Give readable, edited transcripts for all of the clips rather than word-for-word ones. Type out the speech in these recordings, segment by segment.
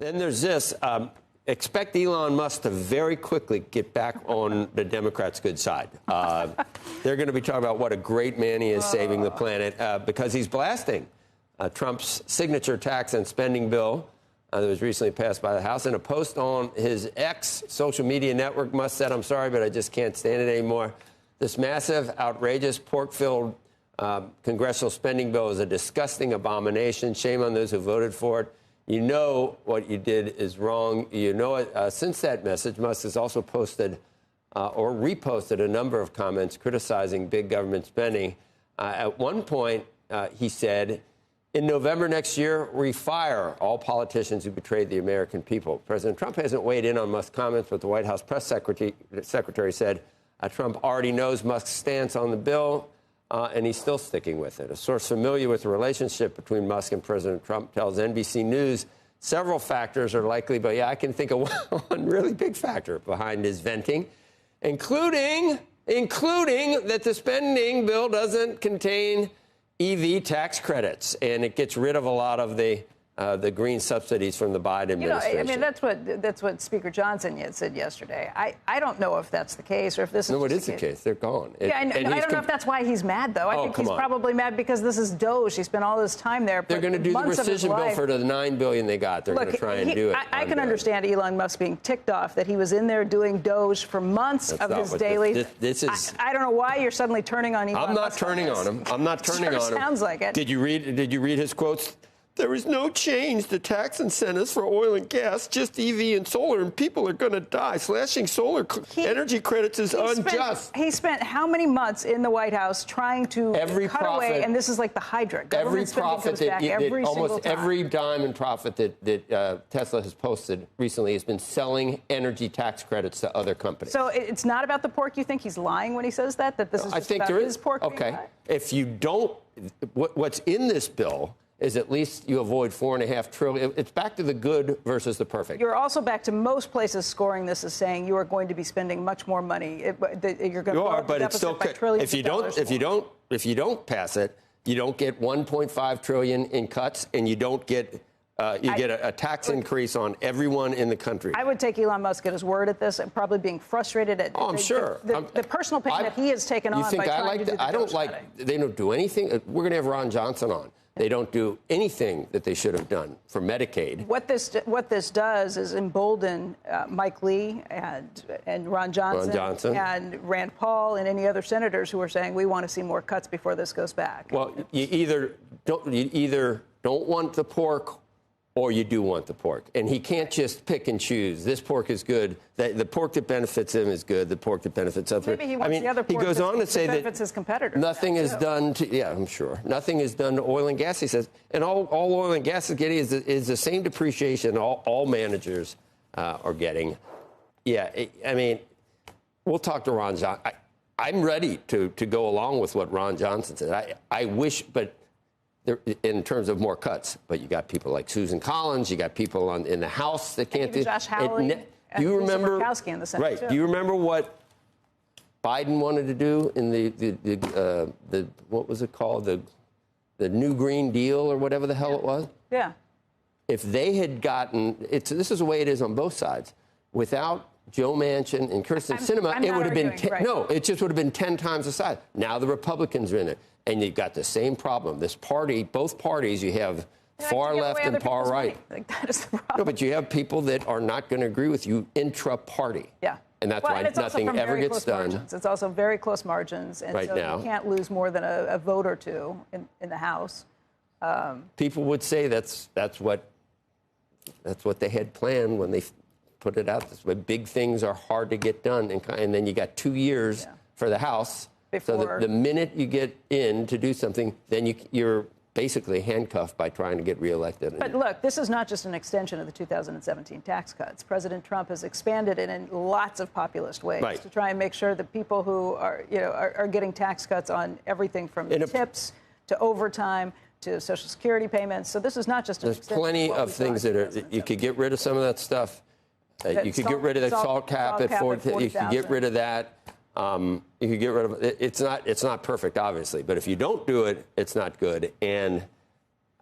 Then there's this. Expect Elon Musk to very quickly get back on the Democrats' good side. They're going to be talking about what a great man he is saving the planet because he's blasting Trump's signature tax and spending bill that was recently passed by the House. In a post on his X social media network, Musk said, "I'm sorry, but I just can't stand it anymore. This massive, outrageous, pork-filled congressional spending bill is a disgusting abomination. Shame on those who voted for it. You know what you did is wrong. You know it." Since that message, Musk has also posted or reposted a number of comments criticizing big government spending. At one point, he said, "In November next year, we fire all politicians who betrayed the American people." President Trump hasn't weighed in on Musk's comments, but the White House press secretary said Trump already knows Musk's stance on the bill, and he's still sticking with it. A source familiar with the relationship between Musk and President Trump tells NBC News several factors are likely, but yeah, I can think of one really big factor behind his venting, including that the spending bill doesn't contain EV tax credits, and it gets rid of a lot of the green subsidies from the Biden administration. I mean, that's what Speaker Johnson said yesterday. I don't know if that's the case or if this is. No, it is the case. They're gone. I don't know if that's why he's mad, though. I think he's probably mad because this is Doge. He spent all this time there. They're going to do the rescission bill for the $9 billion they got. They're going to try and do it. I can understand Elon Musk being ticked off that he was in there doing Doge for months of his daily. This is. I don't know why you're suddenly turning on Elon Musk. I'm not turning on him. I'm not turning on him. Sounds like it. Did you read his quotes? There is no change to tax incentives for oil and gas, just EV and solar, and people are going to die. Slashing solar energy credits is unjust. He spent how many months in the White House trying to cut away, and this is like the Hydra. Every profit that almost every dime in profit that Tesla has posted recently has been selling energy tax credits to other companies. So it's not about the pork. You think he's lying when he says that this is just about his pork? Okay. If you don't, what's in this bill is at least you avoid $4.5 trillion. It's back to the good versus the perfect. You're also back to most places scoring this as saying you are going to be spending much more money. You're going to blow the deficit by trillions of dollars. If you don't pass it, you don't get $1.5 trillion in cuts, and you don't get a tax increase on everyone in the country. I would take Elon Musk at his word at this, and probably being frustrated at I'm sure. The personal pain that he has taken on by trying to do the I don't like. They don't do anything. We're going to have Ron Johnson on. They don't do anything that they should have done for Medicaid. What this does is embolden Mike Lee and Ron Johnson and Rand Paul and any other senators who are saying we want to see more cuts before this goes back. Well, you either don't want the pork or you do want the pork. And he can't just pick and choose. This pork is good. The pork that benefits him is good. The pork that benefits others. Maybe he wants the other pork he goes on to say benefits his competitors. Nothing is done to, yeah, I'm sure. Nothing is done to oil and gas, he says. And all oil and gas is getting is the same depreciation all managers are getting. Yeah, I mean, we'll talk to Ron Johnson. I'm ready to go along with what Ron Johnson said. I wish, but in terms of more cuts, but you got people like Susan Collins, you got people in the House that can't do. Josh Hawley, do you remember? In the Senate, right? too. Do you remember what Biden wanted to do in the what was it called, the New Green Deal or whatever the hell it was? Yeah. If they had gotten this is the way it is on both sides. Without Joe Manchin and Kirsten Sinema, it would have been it just would have been 10 times the size. Now the Republicans are in it. And you've got the same problem. This party, both parties, you have far left and far right. Like, that is the problem. No, but you have people that are not going to agree with you intra-party. Yeah. And that's why nothing ever gets done. Margins. It's also very close margins. And so you can't lose more than a vote or two in the House. People would say that's what they had planned when they put it out this way. Big things are hard to get done. And then you got 2 years for the House. So the minute you get in to do something, then you're basically handcuffed by trying to get reelected. But look, this is not just an extension of the 2017 tax cuts. President Trump has expanded it in lots of populist ways to try and make sure that people who are getting tax cuts on everything from tips to overtime to Social Security payments. So this is not just an extension. There's plenty of things that you could get rid of some of that stuff. You could get rid of the salt cap at 40. You could get rid of that. You could get rid of it. It's not perfect, obviously, but if you don't do it, it's not good. And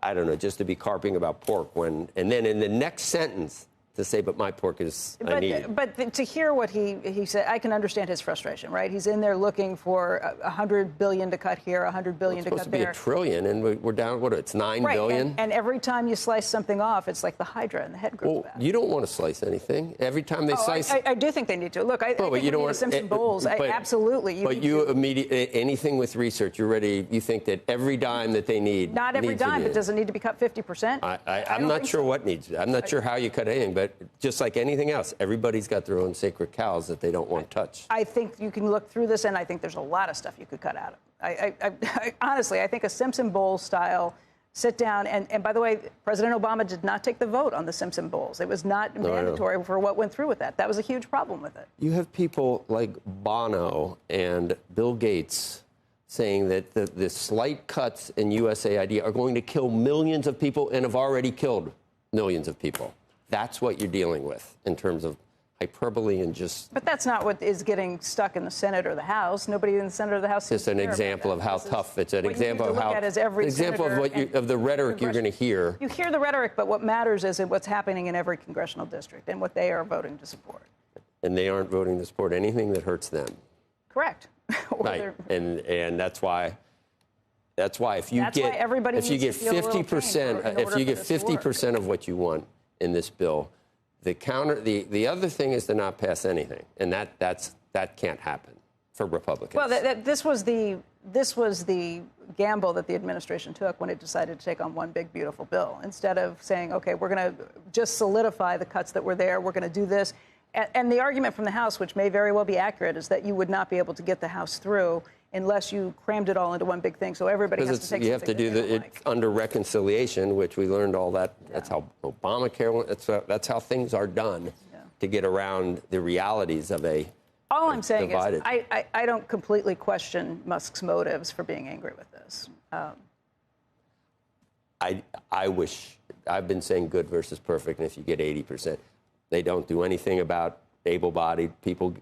I don't know, just to be carping about pork and then in the next sentence to say, but my pork is, I need. But to hear what he said, I can understand his frustration, right? He's in there looking for $100 billion to cut here, $100 billion to cut there. It's supposed to be $1 trillion, and we're down, it's $9 billion? And every time you slice something off, it's like the Hydra and the head grows back. You don't want to slice anything. Every time they slice... I do think they need to. Look, I think we need the Simpson bowls. Absolutely. But you immediately, anything with research, you think that every dime that they need... Not every dime, but does it need to be cut 50%? I'm not sure what needs. I'm not sure how you cut anything, but just like anything else, everybody's got their own sacred cows that they don't want touched. I think you can look through this, and I think there's a lot of stuff you could cut out of. Honestly, I think a Simpson Bowl style sit down, and by the way, President Obama did not take the vote on the Simpson Bowls. It was not mandatory for what went through with that. That was a huge problem with it. You have people like Bono and Bill Gates saying that the slight cuts in USAID are going to kill millions of people and have already killed millions of people. That's what you're dealing with in terms of hyperbole and just... But that's not what is getting stuck in the Senate or the House. Nobody in the Senate or the House... It's an example of how tough. It's an example of how... of the rhetoric you're going to hear. You hear the rhetoric, but what matters is what's happening in every congressional district and what they are voting to support. And they aren't voting to support anything that hurts them. Correct. Right. And that's why if you get 50% of what you want in this bill, the other thing is to not pass anything, and that can't happen for Republicans. Well, this was the gamble that the administration took when it decided to take on one big beautiful bill. Instead of saying, okay, we're going to just solidify the cuts that were there, we're going to do this. And the argument from the House, which may very well be accurate, is that you would not be able to get the House through unless you crammed it all into one big thing. So everybody has to take you have to do it under reconciliation, which we learned all that. Yeah. That's how Obamacare went. That's how things are done to get around the realities of a All I'm saying divided. is I don't completely question Musk's motives for being angry with this. I wish, I've been saying good versus perfect, and if you get 80%, they don't do anything about able-bodied people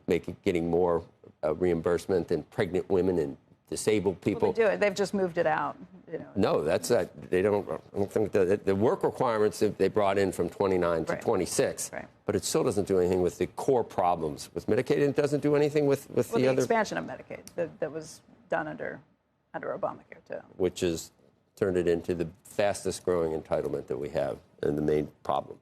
getting more reimbursement than pregnant women and disabled people. Well, they do it. They've just moved it out. You know. No, that's not. They don't. I don't think the work requirements they brought in from 29 to 26. Right. But it still doesn't do anything with the core problems with Medicaid. It doesn't do anything with the other expansion of Medicaid that was done under Obamacare too, which has turned it into the fastest growing entitlement that we have and the main problem.